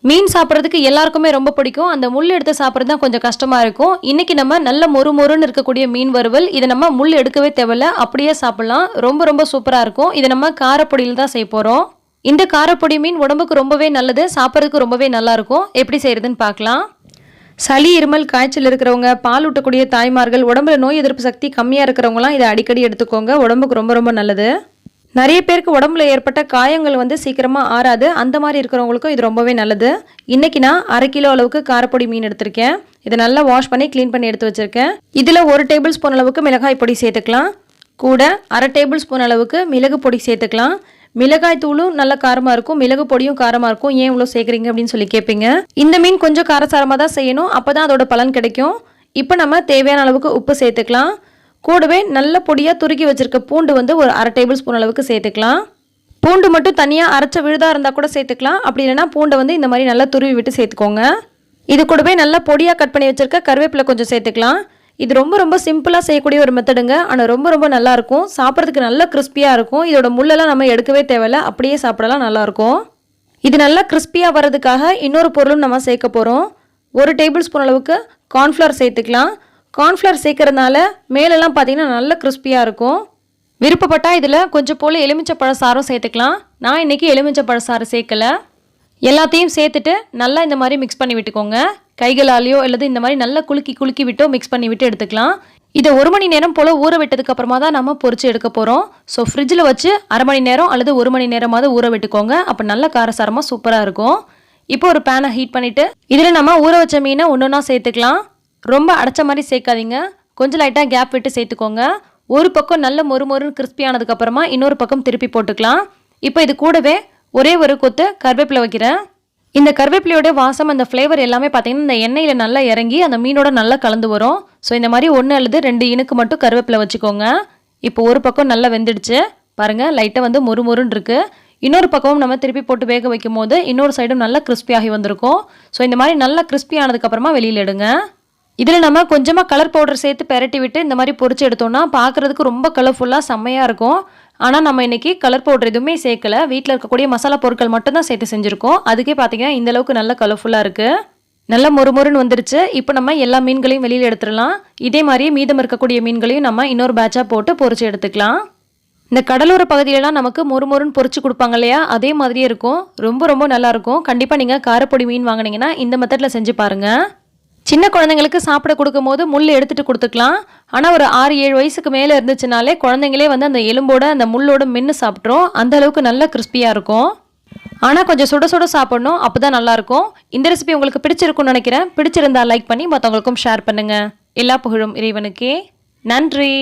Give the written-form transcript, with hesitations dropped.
மீன் சாப்பிட்றதுக்கு எல்லாருக்குமே ரொம்ப பிடிக்கும். அந்த முள் எடுத்து சாப்பிட்றது தான் கொஞ்சம் கஷ்டமாக இருக்கும். இன்றைக்கி நம்ம நல்ல மொறு மொறுன்னு இருக்கக்கூடிய மீன் வறுவல். இதை நம்ம முள் எடுக்கவே தேவையில்ல, அப்படியே சாப்பிட்லாம். ரொம்ப ரொம்ப சூப்பராக இருக்கும். இதை நம்ம காரப்பொடியில் தான் செய்ய போகிறோம். இந்த காரப்பொடி மீன் உடம்புக்கு ரொம்பவே நல்லது, சாப்பிட்றதுக்கு ரொம்பவே நல்லாயிருக்கும். எப்படி செய்கிறதுன்னு பார்க்கலாம். சளி, இருமல், காய்ச்சல் இருக்கிறவங்க, பால் ஊட்டக்கூடிய தாய்மார்கள், உடம்புல நோய் எதிர்ப்பு சக்தி கம்மியாக இருக்கிறவங்களாம் இதை அடிக்கடி எடுத்துக்கோங்க. உடம்புக்கு ரொம்ப ரொம்ப நல்லது. நிறைய பேருக்கு உடம்புல ஏற்பட்ட காயங்கள் சீக்கிரமாக ஆறாது. அந்த மாதிரி இருக்கிறவங்களுக்கும் இது ரொம்பவே நல்லது. இன்றைக்கி நான் 1/2 கிலோ அளவுக்கு காரப்பொடி மீன் எடுத்திருக்கேன். இதை நல்லா வாஷ் பண்ணி க்ளீன் பண்ணி எடுத்து வச்சுருக்கேன். இதில் 1 டேபிள் ஸ்பூன் அளவுக்கு மிளகாய் பொடி சேர்த்துக்கலாம். கூட 1/2 டேபிள் ஸ்பூன் அளவுக்கு மிளகு பொடி சேர்த்துக்கலாம். மிளகாய் தூளும் நல்ல காரமாக இருக்கும், மிளகு பொடியும் காரமாக இருக்கும். ஏன் இவ்வளோ சேர்க்குறீங்க அப்படின்னு சொல்லி கேட்பீங்க. இந்த மீன் கொஞ்சம் காரசாரமாக தான் செய்யணும், அப்போ தான் அதோட பலன் கிடைக்கும். இப்போ நம்ம தேவையான அளவுக்கு உப்பு சேர்த்துக்கலாம். கூடவே நல்ல பொடியாக துருக்கி வச்சிருக்க பூண்டு ஒரு 1/2 டேபிள் ஸ்பூன் அளவுக்கு சேர்த்துக்கலாம். பூண்டு மட்டும் தனியாக அரைச்ச விழுதாக இருந்தால் கூட சேர்த்துக்கலாம். அப்படி இல்லைனா பூண்டை இந்த மாதிரி நல்லா துருவி விட்டு சேர்த்துக்கோங்க. இது கூடவே நல்லா பொடியாக கட் பண்ணி வச்சிருக்க கருவேப்பிலை கொஞ்சம் சேர்த்துக்கலாம். இது ரொம்ப ரொம்ப சிம்பிளாக செய்யக்கூடிய ஒரு மெத்தடுங்க. ஆனால் ரொம்ப ரொம்ப நல்லாயிருக்கும். சாப்பிட்றதுக்கு நல்ல கிறிஸ்பியாக இருக்கும். இதோட முள்ளெல்லாம் நம்ம எடுக்கவே தேவையில்லை, அப்படியே சாப்பிடலாம், நல்லாயிருக்கும். இது நல்லா கிறிஸ்பியாக வர்றதுக்காக இன்னொரு பொருளும் நம்ம சேர்க்க போகிறோம். 1 டேபிள் ஸ்பூன் அளவுக்கு கார்ன்ஃப்ளவர் சேர்த்துக்கலாம். கார்ன்ஃப்ளவர் சேர்க்கறதுனால மேலெல்லாம் பார்த்தீங்கன்னா நல்ல கிறிஸ்பியாக இருக்கும். விருப்பப்பட்டால் இதில் கொஞ்சம் போல் எலுமிச்சை பழசாரும் சேர்த்துக்கலாம். நான் இன்றைக்கி எலுமிச்சை பழசாறு சேர்க்கலை. எல்லாத்தையும் சேர்த்துட்டு நல்லா இந்த மாதிரி மிக்ஸ் பண்ணி விட்டுக்கோங்க. கைகளாலேயோ அல்லது இந்த மாதிரி நல்லா குலுக்கி விட்டோ மிக்ஸ் பண்ணி விட்டு எடுத்துக்கலாம். இதை 1 மணி நேரம் போல் ஊற விட்டதுக்கு அப்புறமா தான் நம்ம பொரிச்சு எடுக்க போகிறோம். ஸோ ஃப்ரிட்ஜில் வச்சு 1/2 மணி நேரம் அல்லது 1 மணி நேரமாவது ஊற விட்டுக்கோங்க. அப்போ நல்ல காரசாரமாக சூப்பராக இருக்கும். இப்போ ஒரு பேனை ஹீட் பண்ணிவிட்டு இதில் நம்ம ஊற வச்ச மீனை ஒன்றா சேர்த்துக்கலாம். ரொம்ப அடைச்ச மாதிரி சேர்க்காதீங்க, கொஞ்சம் லைட்டாக கேப் விட்டு சேர்த்துக்கோங்க. ஒரு பக்கம் நல்ல மொறுமொறுன்னு கிறிஸ்பியானதுக்கப்புறமா இன்னொரு பக்கம் திருப்பி போட்டுக்கலாம். இப்போ இது கூடவே ஒரே ஒரு கொத்து கருவேப்பிலை வைக்கிறேன். இந்த கருவேப்பிலையோட வாசம், அந்த ஃப்ளேவர் எல்லாமே பார்த்தீங்கன்னா இந்த எண்ணெயில் நல்லா இறங்கி அந்த மீனோட நல்லா கலந்து வரும். ஸோ இந்த மாதிரி 1 அல்லது 2 இனுக்கு மட்டும் கருவேப்பிலை வச்சுக்கோங்க. இப்போ ஒரு பக்கம் நல்லா வெந்துடுச்சு பாருங்கள், லைட்டாக மொறுமொறுன்னு இருக்குது. இன்னொரு பக்கமும் நம்ம திருப்பி போட்டு வேக வைக்கும் போது இன்னொரு சைடும் நல்லா கிறிஸ்பியாகி வந்திருக்கும். ஸோ இந்த மாதிரி நல்லா கிறிஸ்பி ஆனதுக்கப்புறமா வெளியில் எடுங்க. இதில் நம்ம கொஞ்சமாக கலர் பவுடர் சேர்த்து பெரட்டி விட்டு இந்த மாதிரி பொரிச்சு எடுத்தோம்னா பார்க்குறதுக்கு ரொம்ப கலர்ஃபுல்லாக செம்மையாக இருக்கும். ஆனால் நம்ம இன்றைக்கி கலர் பவுடர் எதுவுமே சேர்க்கலை, வீட்டில் இருக்கக்கூடிய மசாலா பொருட்கள் மட்டும்தான் சேர்த்து செஞ்சுருக்கோம். அதுக்கே பார்த்தீங்கன்னா இந்தளவுக்கு நல்ல கலர்ஃபுல்லாக இருக்குது, நல்லா மொறுமொறுன்னு வந்துருச்சு. இப்போ நம்ம எல்லா மீன்களையும் வெளியில் எடுத்துடலாம். இதே மாதிரியே மீதம் இருக்கக்கூடிய மீன்களையும் நம்ம இன்னொரு பேட்சாக போட்டு பொரிச்சு எடுத்துக்கலாம். இந்த கடலோர பகுதியிலலாம் நமக்கு மொறுமொறுன்னு பொரிச்சு கொடுப்பாங்க இல்லையா, அதே மாதிரியே இருக்கும். ரொம்ப ரொம்ப நல்லாயிருக்கும். கண்டிப்பாக நீங்கள் காரப்பொடி மீன் வாங்கினீங்கன்னா இந்த மெத்தடில் செஞ்சு பாருங்கள். சின்ன குழந்தைங்களுக்கு சாப்பிட கொடுக்கும் போது முள் எடுத்துகிட்டு கொடுத்துக்கலாம். ஆனால் ஒரு 6-7 வயசுக்கு மேலே இருந்துச்சுனாலே குழந்தைங்களே அந்த எலும்போட அந்த முள்ளோட மென்று சாப்பிட்றோம். அந்த அளவுக்கு நல்ல கிறிஸ்பியாக இருக்கும். ஆனால் கொஞ்சம் சுட சுட சாப்பிடணும், அப்போ தான் நல்லாயிருக்கும். இந்த ரெசிபி உங்களுக்கு பிடிச்சிருக்கும்னு நினைக்கிறேன். பிடிச்சிருந்தா லைக் பண்ணி மற்றவங்களுக்கும் ஷேர் பண்ணுங்கள். எல்லா புகழும் இறைவனுக்கே. நன்றி.